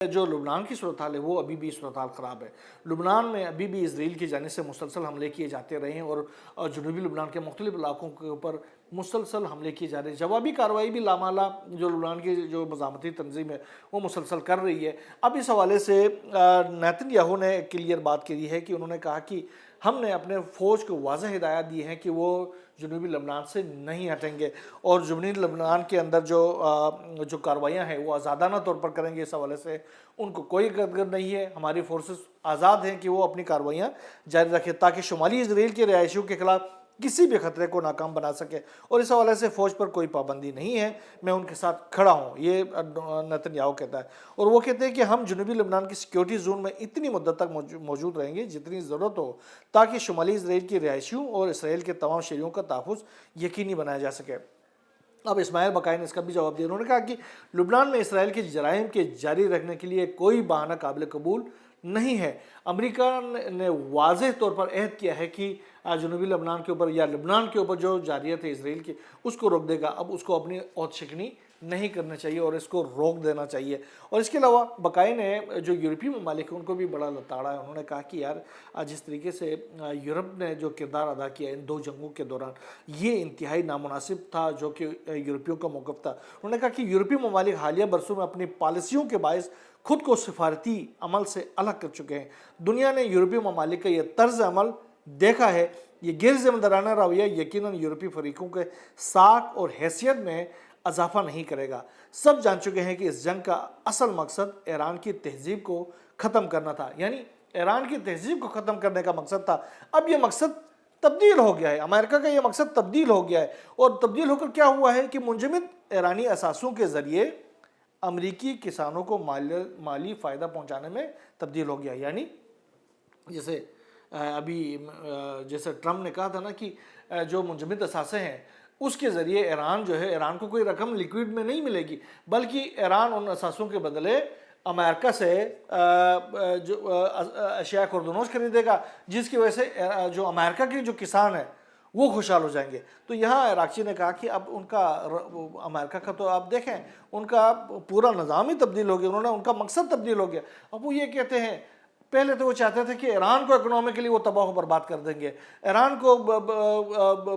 جو لبنان کی صورتحال ہے وہ ابھی بھی صورتحال خراب ہے۔ لبنان میں ابھی بھی اسرائیل کی جانب سے مسلسل حملے کیے جاتے رہے ہیں اور جنوبی لبنان کے مختلف علاقوں کے اوپر مسلسل حملے کیے جا رہے ہیں۔ جوابی کارروائی بھی لامالا جو لبنان کی جو مزاحمتی تنظیم ہے وہ مسلسل کر رہی ہے۔ اب اس حوالے سے نیتن یاہو نے کلیئر بات کی ہے کہ انہوں نے کہا کہ ہم نے اپنے فوج کو واضح ہدایات دی ہیں کہ وہ جنوبی لبنان سے نہیں ہٹیں گے اور جنوبی لبنان کے اندر جو کارروائیاں ہیں وہ آزادانہ طور پر کریں گے۔ اس حوالے سے ان کو کوئی قدر نہیں ہے، ہماری فورسز آزاد ہیں کہ وہ اپنی کارروائیاں جاری رکھیں تاکہ شمالی اسرائیل کے رہائشیوں کے خلاف کسی بھی خطرے کو ناکام بنا سکے، اور اس حوالے سے فوج پر کوئی پابندی نہیں ہے، میں ان کے ساتھ کھڑا ہوں، یہ نیتن یاہو کہتا ہے۔ اور وہ کہتے ہیں کہ ہم جنوبی لبنان کی سیکیورٹی زون میں اتنی مدت تک موجود رہیں گے جتنی ضرورت ہو تاکہ شمالی اسرائیل کی رہائشیوں اور اسرائیل کے تمام شہریوں کا تحفظ یقینی بنایا جا سکے۔ اب اسماعیل بقائی نے اس کا بھی جواب دیا، انہوں نے کہا کہ لبنان میں اسرائیل کے جرائم کے جاری رکھنے کے لیے کوئی بہانہ قابل قبول نہیں ہے۔ امریکہ نے واضح طور پر عہد کیا ہے کہ جنوبی لبنان کے اوپر یا لبنان کے اوپر جو جارحیت ہے اسرائیل کی اس کو روک دے گا۔ اب اس کو اپنی عہد شکنی نہیں کرنا چاہیے اور اس کو روک دینا چاہیے۔ اور اس کے علاوہ بقائی نے جو یورپی ممالک ہیں ان کو بھی بڑا لتاڑا ہے، انہوں نے کہا کہ یار جس طریقے سے یورپ نے جو کردار ادا کیا ان 2 جنگوں کے دوران یہ انتہائی نامناسب تھا جو کہ یورپیوں کا موقف تھا۔ انہوں نے کہا کہ یورپی ممالک حالیہ برسوں میں اپنی پالیسیوں کے باعث خود کو سفارتی عمل سے الگ کر چکے ہیں۔ دنیا نے یورپی ممالک کا یہ طرز عمل دیکھا ہے، یہ غیر ذمہ دارانہ رویہ یقیناً یورپی فریقوں کے ساکھ اور حیثیت میں اضافہ نہیں کرے گا۔ سب جان چکے ہیں کہ اس جنگ کا اصل مقصد ایران کی تہذیب کو ختم کرنا تھا، یعنی ایران کی تہذیب کو ختم کرنے کا مقصد تھا۔ اب یہ مقصد تبدیل ہو گیا ہے، امریکہ کا یہ مقصد تبدیل ہو گیا ہے، اور تبدیل ہو کر کیا ہوا ہے کہ منجمد ایرانی اثاثوں کے ذریعے امریکی کسانوں کو مالی فائدہ پہنچانے میں تبدیل ہو گیا۔ یعنی جیسے ابھی جیسے ٹرمپ نے کہا تھا نا کہ جو منجمد اثاثے ہیں اس کے ذریعے ایران جو ہے، ایران کو کوئی رقم لیکوئڈ میں نہیں ملے گی بلکہ ایران ان اثاثوں کے بدلے امریکہ سے جو اشیاء خوردنوش خریدے گا، جس کی وجہ سے جو امریکہ کے جو کسان ہیں وہ خوشحال ہو جائیں گے۔ تو یہاں عراقچی نے کہا کہ اب ان کا امریکہ کا تو آپ دیکھیں ان کا پورا نظام ہی تبدیل ہو گیا، انہوں نے ان کا مقصد تبدیل ہو گیا۔ اب وہ یہ کہتے ہیں، پہلے تو وہ چاہتے تھے کہ ایران کو اکنامکلی وہ تباہ و برباد کر دیں گے، ایران کو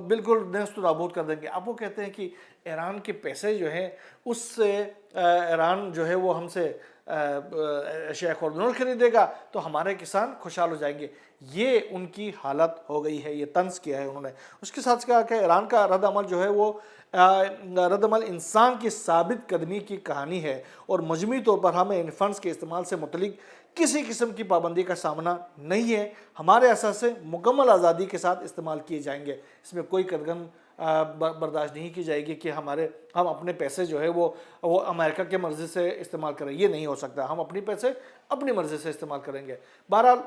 بالکل نیست و نابود کر دیں گے۔ اب وہ کہتے ہیں کہ ایران کے پیسے جو ہیں اس سے ایران جو ہے وہ ہم سے اشیاء خوردنوش خریدے گا تو ہمارے کسان خوشحال ہو جائیں گے۔ یہ ان کی حالت ہو گئی ہے، یہ طنز کیا ہے انہوں نے۔ اس کے ساتھ کہا کہ ایران کا رد عمل جو ہے وہ رد عمل انسان کی ثابت قدمی کی کہانی ہے، اور مجموعی طور پر ہمیں ان فنڈز کے استعمال سے متعلق کسی قسم کی پابندی کا سامنا نہیں ہے۔ ہمارے اثاثے مکمل آزادی کے ساتھ استعمال کیے جائیں گے، اس میں کوئی قدغن برداشت نہیں کی جائے گی کہ ہم اپنے پیسے جو ہے وہ امریکہ کے مرضی سے استعمال کریں، یہ نہیں ہو سکتا۔ ہم اپنی پیسے اپنی مرضی سے استعمال کریں گے۔ بہرحال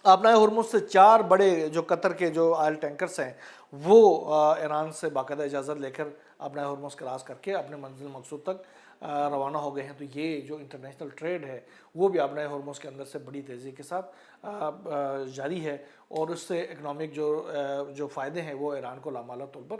آبنائے ہرمز سے 4 بڑے جو قطر کے جو آئل ٹینکرز ہیں وہ ایران سے باقاعدہ اجازت لے کر آبنائے ہرمز کراس کر کے اپنے منزل مقصود تک روانہ ہو گئے ہیں۔ تو یہ جو انٹرنیشنل ٹریڈ ہے وہ بھی آبنائے ہرمز کے اندر سے بڑی تیزی کے ساتھ جاری ہے، اور اس سے اکنامک جو فائدے ہیں وہ ایران کو لامحالہ طور پر